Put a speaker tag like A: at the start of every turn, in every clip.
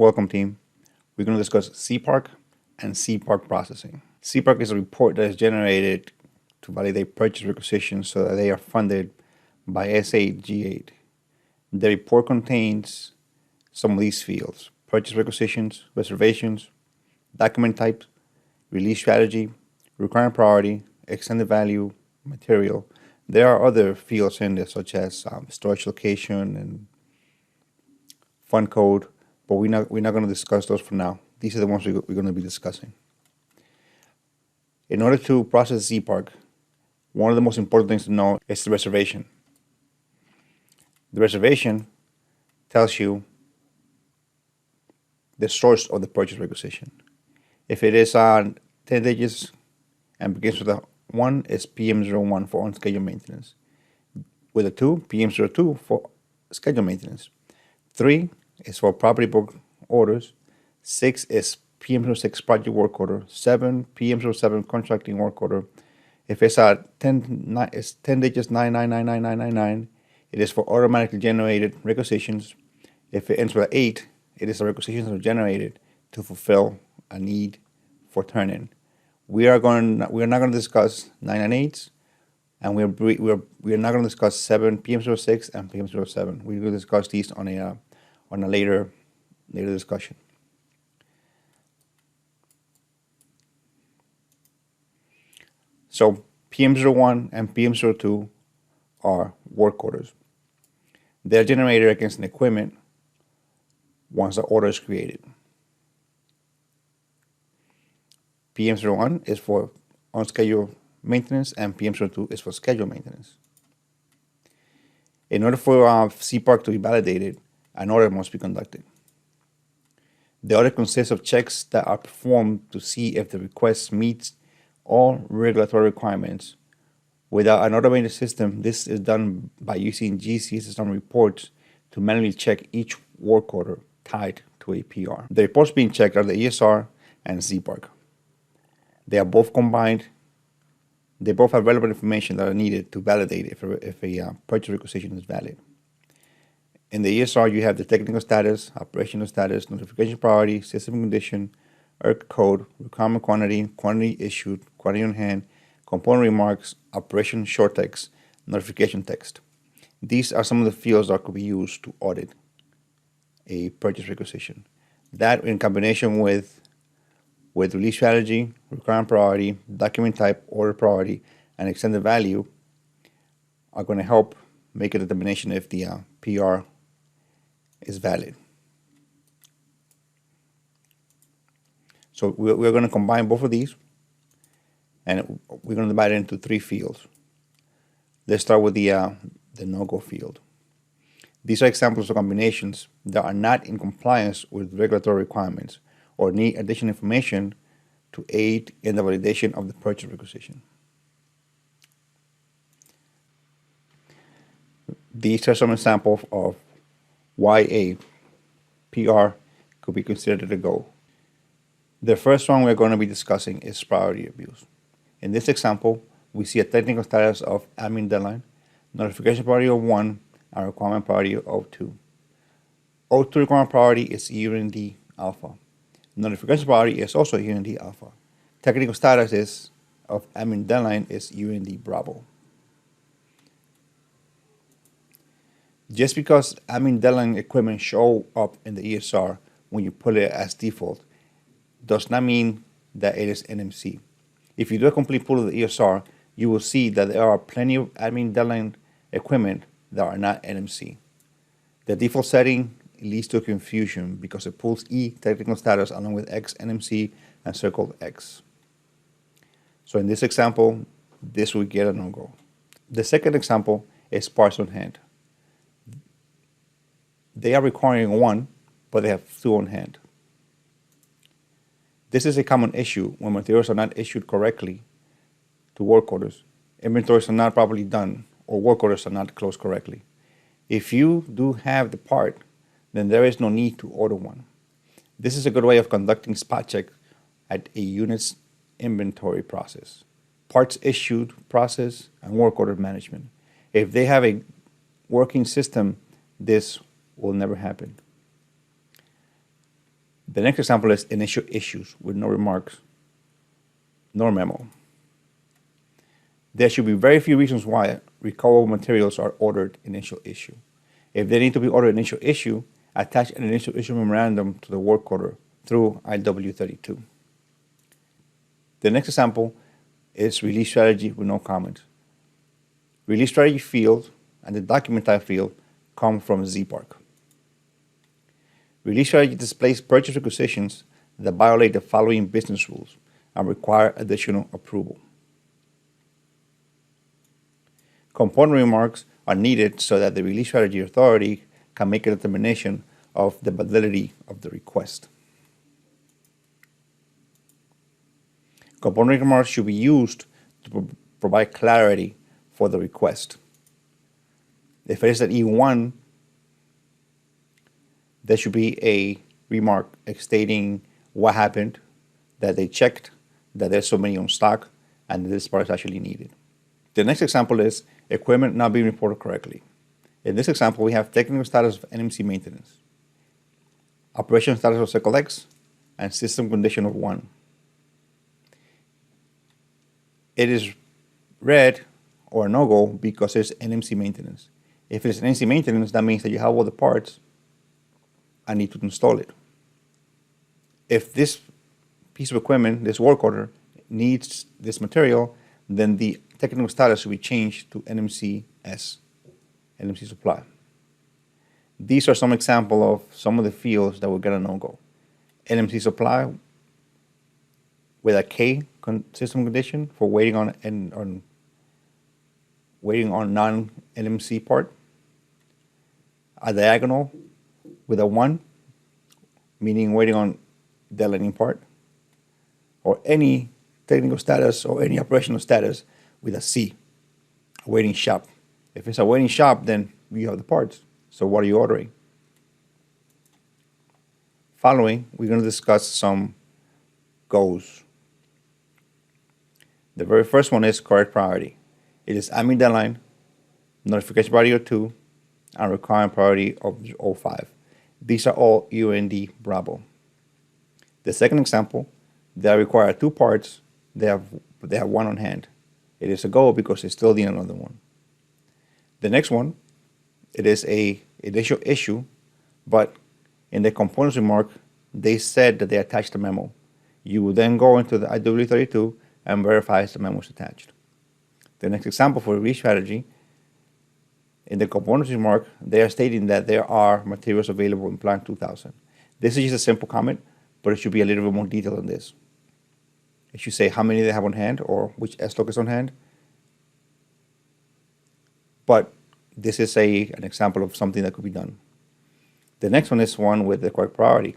A: Welcome, team. We're going to discuss Zpark and Zpark processing. Zpark is a report that is generated to validate purchase requisitions so that they are funded by S8 G8. The report contains some of these fields: purchase requisitions, reservations, document type, release strategy, requirement priority, extended value, material. There are other fields in there such as storage location and fund code, but we're not going to discuss those for now. These are the ones we're going to be discussing. In order to process Zpark, one of the most important things to know is the reservation. The reservation tells you the source of the purchase requisition. If it is 10 digits and begins with a 1, it's PM01 for unscheduled maintenance. With a 2, PM02 for scheduled maintenance. 3 is for property book orders. 6 is PM06 project work order. 7, PM07 contracting work order. If it's 10 digits, 9999999, it is for automatically generated requisitions. If it ends with 8, it is the requisitions that are generated to fulfill a need for turn-in. We are not going to discuss 998s, and we are not going to discuss 7 PM06 and PM07. We're going to discuss these on a later discussion. So PM01 and PM02 are work orders. They're generated against an equipment once the order is created. PM01 is for unscheduled maintenance and PM02 is for scheduled maintenance. In order for Zpark to be validated, an audit must be conducted. The audit consists of checks that are performed to see if the request meets all regulatory requirements. Without an automated system, this is done by using GCSSM reports to manually check each work order tied to a PR. The reports being checked are the ESR and Zpark. They are both combined. They both have relevant information that are needed to validate if a purchase requisition is valid. In the ESR, you have the technical status, operational status, notification priority, system condition, ERC code, requirement quantity, quantity issued, quantity on hand, component remarks, operation short text, notification text. These are some of the fields that could be used to audit a purchase requisition. That, in combination with release strategy, requirement priority, document type, order priority, and extended value, are going to help make a determination if the PR is valid. So we're going to combine both of these, and we're going to divide it into 3 fields. Let's start with the no-go field. These are examples of combinations that are not in compliance with regulatory requirements or need additional information to aid in the validation of the purchase requisition. These are some examples of why a PR could be considered a go. The first one we're going to be discussing is priority abuse. In this example, we see a technical status of admin deadline, notification priority of 1, and requirement priority of 2. O2 requirement priority is UND alpha. Notification priority is also UND alpha. Technical status is of admin deadline is UND bravo. Just because admin deadline equipment show up in the ESR when you put it as default does not mean that it is NMC. If you do a complete pull of the ESR, you will see that there are plenty of admin deadline equipment that are not NMC. The default setting leads to confusion because it pulls E technical status along with X NMC and circled X. So in this example, this will get a no-go. The second example is parts on hand. They are requiring 1, but they have 2 on hand. This is a common issue when materials are not issued correctly to work orders, inventories are not properly done, or work orders are not closed correctly. If you do have the part, then there is no need to order one. This is a good way of conducting spot check at a unit's inventory process, parts issued process, and work order management. If they have a working system, this will never happen. The next example is initial issues with no remarks nor memo. There should be very few reasons why recoverable materials are ordered initial issue. If they need to be ordered initial issue, attach an initial issue memorandum to the work order through IW32. The next example is release strategy with no comments. Release strategy field and the document type field come from Zpark. Release strategy displays purchase requisitions that violate the following business rules and require additional approval. Component remarks are needed so that the release strategy authority can make a determination of the validity of the request. Component remarks should be used to provide clarity for the request. If it is an E1, there should be a remark stating what happened, that they checked, that there's so many on stock, and this part is actually needed. The next example is equipment not being reported correctly. In this example, we have technical status of NMC maintenance, operation status of Cycle X, and system condition of 1. It is red or no-go because it's NMC maintenance. If it's NMC maintenance, that means that you have all the parts and need to install it. If this piece of equipment, this work order, needs this material, then the technical status will be changed to NMCS, NMC supply. These are some examples of some of the fields that will get a no-go. NMC supply with a K system condition for waiting on non-NMC part. A diagonal with a 1, meaning waiting on deadlining part. Or any technical status or any operational status with a C, awaiting shop. If it's a waiting shop, then you have the parts. So what are you ordering? Following, we're going to discuss some goals. The very first one is correct priority. It is admin deadline, notification priority of 2, and requirement priority of 05. These are all UND Bravo. The second example, they require 2 parts. They have 1 on hand. It is a go because they still need another one. The next one, it is a initial issue, but in the components remark, they said that they attached a memo. You will then go into the IW32 and verify if the memo is attached. The next example for release strategy, in the components remark, they are stating that there are materials available in Plant 2000. This is just a simple comment, but it should be a little bit more detailed than this. It should say how many they have on hand or which S-log is on hand. But this is an example of something that could be done. The next one is one with the correct priority.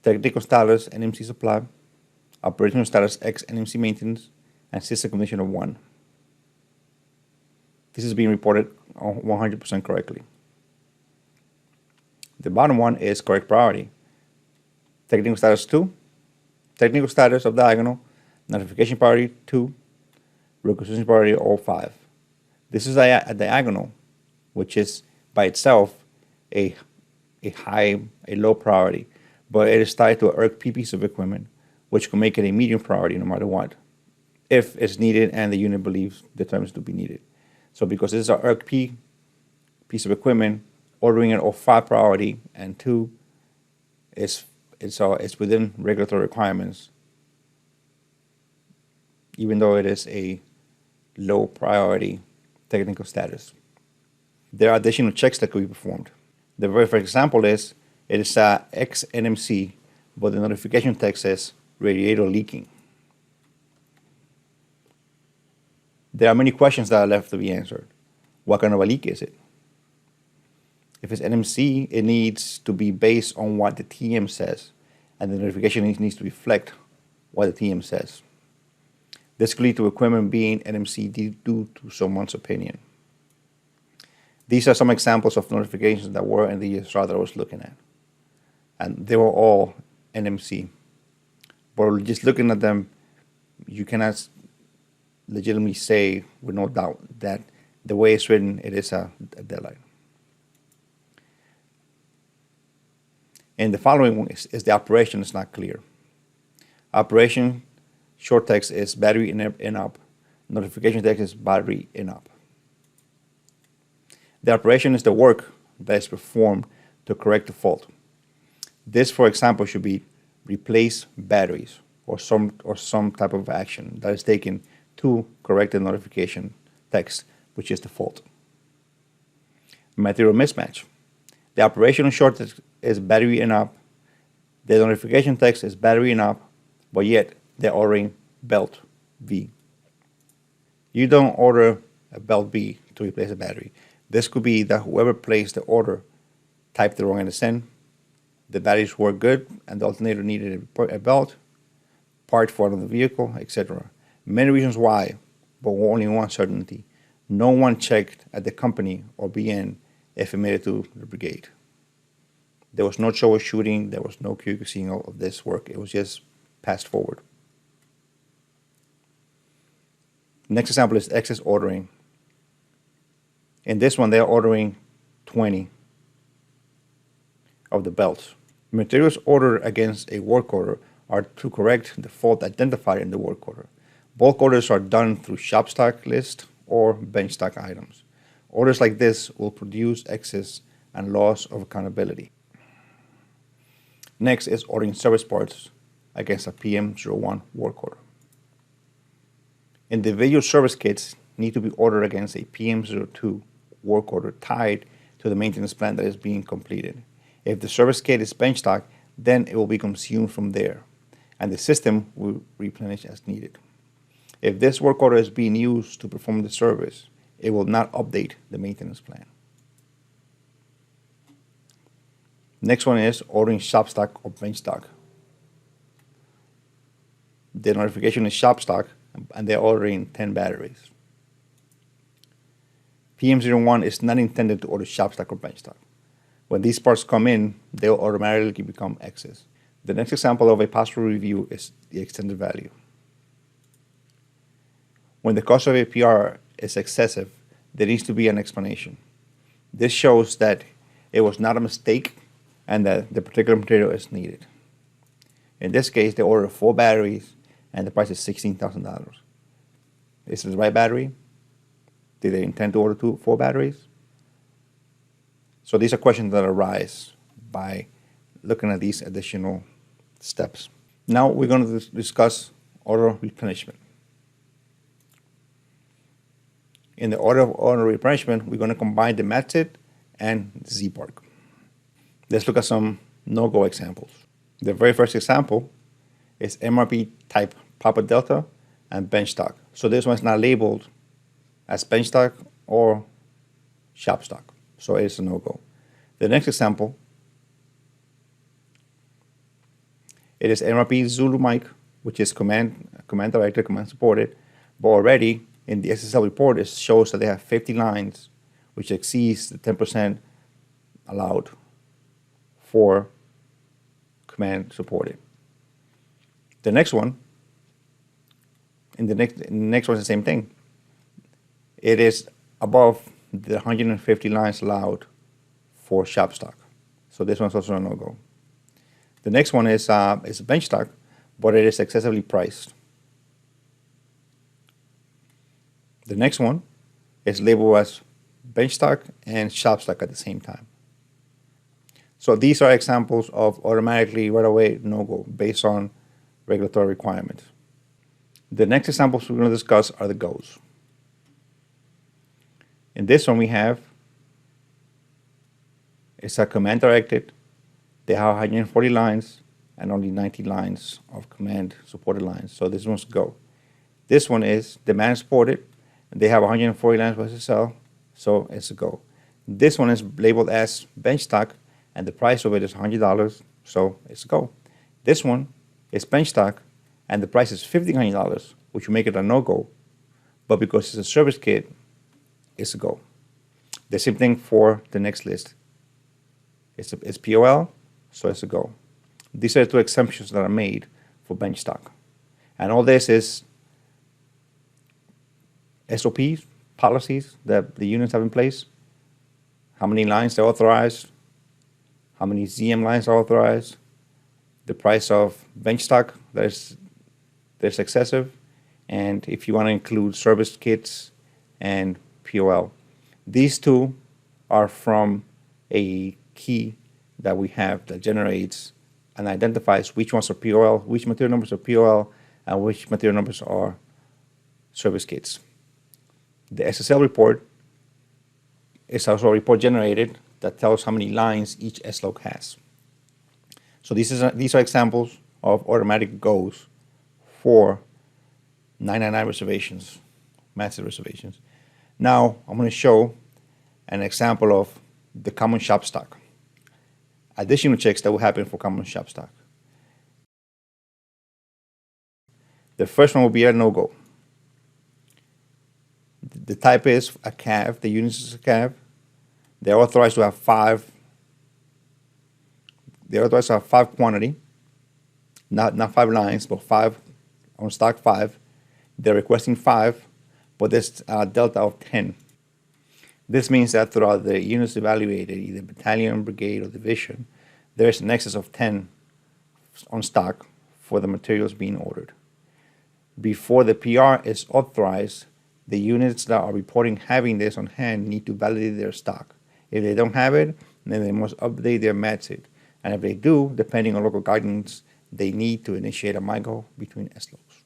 A: Technical status, NMC supply, operational status, X NMC maintenance, and system condition of 1. This is being reported 100% correctly. The bottom one is correct priority. Technical status 2, technical status of diagonal, notification priority 2, requisition priority 05. This is a diagonal, which is by itself a low priority, but it is tied to an ERC-P piece of equipment, which can make it a medium priority no matter what, if it's needed and the unit determines to be needed. So because this is an ERC-P piece of equipment, ordering it 05 priority and 2 it's within regulatory requirements, even though it is a low priority technical status. There are additional checks that could be performed. The very first example is, it is a X NMC, but the notification text says radiator leaking. There are many questions that are left to be answered. What kind of a leak is it? If it's NMC, it needs to be based on what the TM says, and the notification needs to reflect what the TM says. This could lead to equipment being NMC due to someone's opinion. These are some examples of notifications that were in the ESR that I was looking at. And they were all NMC. But just looking at them, you cannot legitimately say with no doubt that the way it's written, it is a deadline. And the following one is the operation is not clear. Operation short text is battery in up. Notification text is battery in up. The operation is the work that is performed to correct the fault. This, for example, should be replace batteries or some type of action that is taken to correct the notification text, which is the fault. Material mismatch. The operation short text is battery in up. The notification text is battery in up, but yet they're ordering belt V. You don't order a belt V to replace a battery. This could be that whoever placed the order typed the wrong NSN, the batteries were good, and the alternator needed a belt, part for another vehicle, etc. Many reasons why, but only one certainty. No one checked at the company or BN if it made it to the brigade. There was no troubleshooting, there was no QQCing of this work. It was just passed forward. Next example is excess ordering. In this one, they're ordering 20 of the belts. Materials ordered against a work order are to correct the fault identified in the work order. Bulk orders are done through shop stock list or bench stock items. Orders like this will produce excess and loss of accountability. Next is ordering service parts against a PM01 work order. Individual service kits need to be ordered against a PM02 work order tied to the maintenance plan that is being completed. If the service kit is bench stock, then it will be consumed from there, and the system will replenish as needed. If this work order is being used to perform the service, it will not update the maintenance plan. Next one is ordering shop stock or bench stock. The notification is shop stock, and they're ordering 10 batteries. PM01 is not intended to order shop stock or bench stock. When these parts come in, they'll automatically become excess. The next example of a possible review is the extended value. When the cost of APR is excessive, there needs to be an explanation. This shows that it was not a mistake and that the particular material is needed. In this case, they ordered 4 batteries and the price is $16,000. Is it the right battery? Did they intend to order 4 batteries? So these are questions that arise by looking at these additional steps. Now we're going to discuss order replenishment. In the order of order replenishment, we're going to combine the MATSIT and Zpark. Let's look at some no-go examples. The very first example is MRP type Papa Delta and bench stock. So this one's not labeled as bench stock or shop stock. So it's a no-go. The next example, it is MRP Zulu Mike, which is command directed, command supported, but already in the SSL report, it shows that they have 50 lines, which exceeds the 10% allowed for command supported. The next one, in the next one is the same thing. It is above the 150 lines allowed for shop stock. So this one's also a no-go. The next one is bench stock, but it is excessively priced. The next one is labeled as bench stock and shop stock at the same time. So these are examples of automatically right away no-go based on regulatory requirements. The next examples we're going to discuss are the goes. In this one we have, it's a command directed. They have 140 lines and only 90 lines of command supported lines. So this one's go. This one is demand supported. They have 140 lines for SSL, so it's a go. This one is labeled as bench stock, and the price of it is $100, so it's a go. This one is bench stock, and the price is $1,500, which will make it a no-go, but because it's a service kit, it's a go. The same thing for the next list. It's POL, so it's a go. These are the 2 exemptions that are made for bench stock. And all this is SOPs, policies that the units have in place, how many lines they're authorized, how many ZM lines are authorized, the price of bench stock that's excessive, and if you want to include service kits and POL. These two are from a key that we have that generates and identifies which ones are POL, which material numbers are POL, and which material numbers are service kits. The SSL report is also a report generated that tells how many lines each SLOC has. So these are examples of automatic goes for 999 reservations, massive reservations. Now I'm going to show an example of the common shop stock. Additional checks that will happen for common shop stock. The first one will be a no-go. The type is a CAV, the unit is a CAV. They're authorized to have 5. They're authorized to have 5 quantity, not 5 lines, but 5 on stock 5. They're requesting 5, but there's a delta of 10. This means that throughout the units evaluated, either battalion, brigade, or division, there is an excess of 10 on stock for the materials being ordered. Before the PR is authorized, the units that are reporting having this on hand need to validate their stock. If they don't have it, then they must update their match. And if they do, depending on local guidance, they need to initiate a MIGO between SLOs.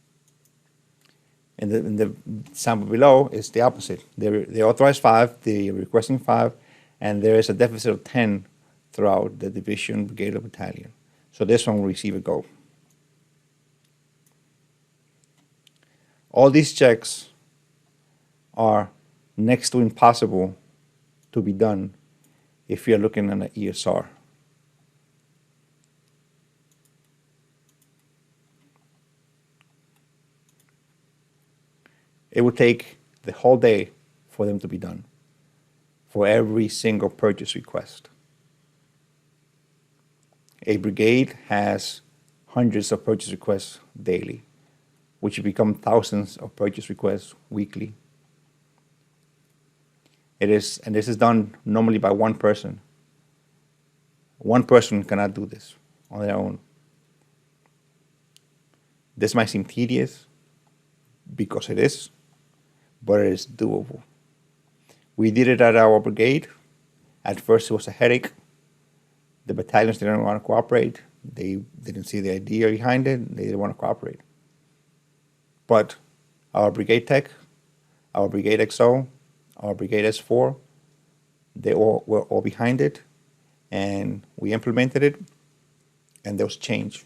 A: In the sample below, it's the opposite. They authorize 5, they're requesting 5, and there is a deficit of 10 throughout the division, brigade, or battalion. So this one will receive a go. All these checks are next to impossible to be done if you're looking at an ESR. It would take the whole day for them to be done, for every single purchase request. A brigade has hundreds of purchase requests daily, which become thousands of purchase requests weekly. And this is done normally by one person. One person cannot do this on their own. This might seem tedious, because it is, but it is doable. We did it at our brigade. At first it was a headache. The battalions didn't want to cooperate. They didn't see the idea behind it. They didn't want to cooperate. But our brigade tech, our brigade XO, our brigade S4, they all were all behind it, and we implemented it, and there was change.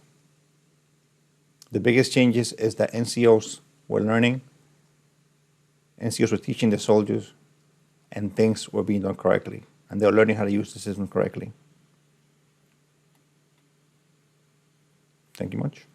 A: The biggest changes is that NCOs were learning, NCOs were teaching the soldiers, and things were being done correctly, and they were learning how to use the system correctly. Thank you much.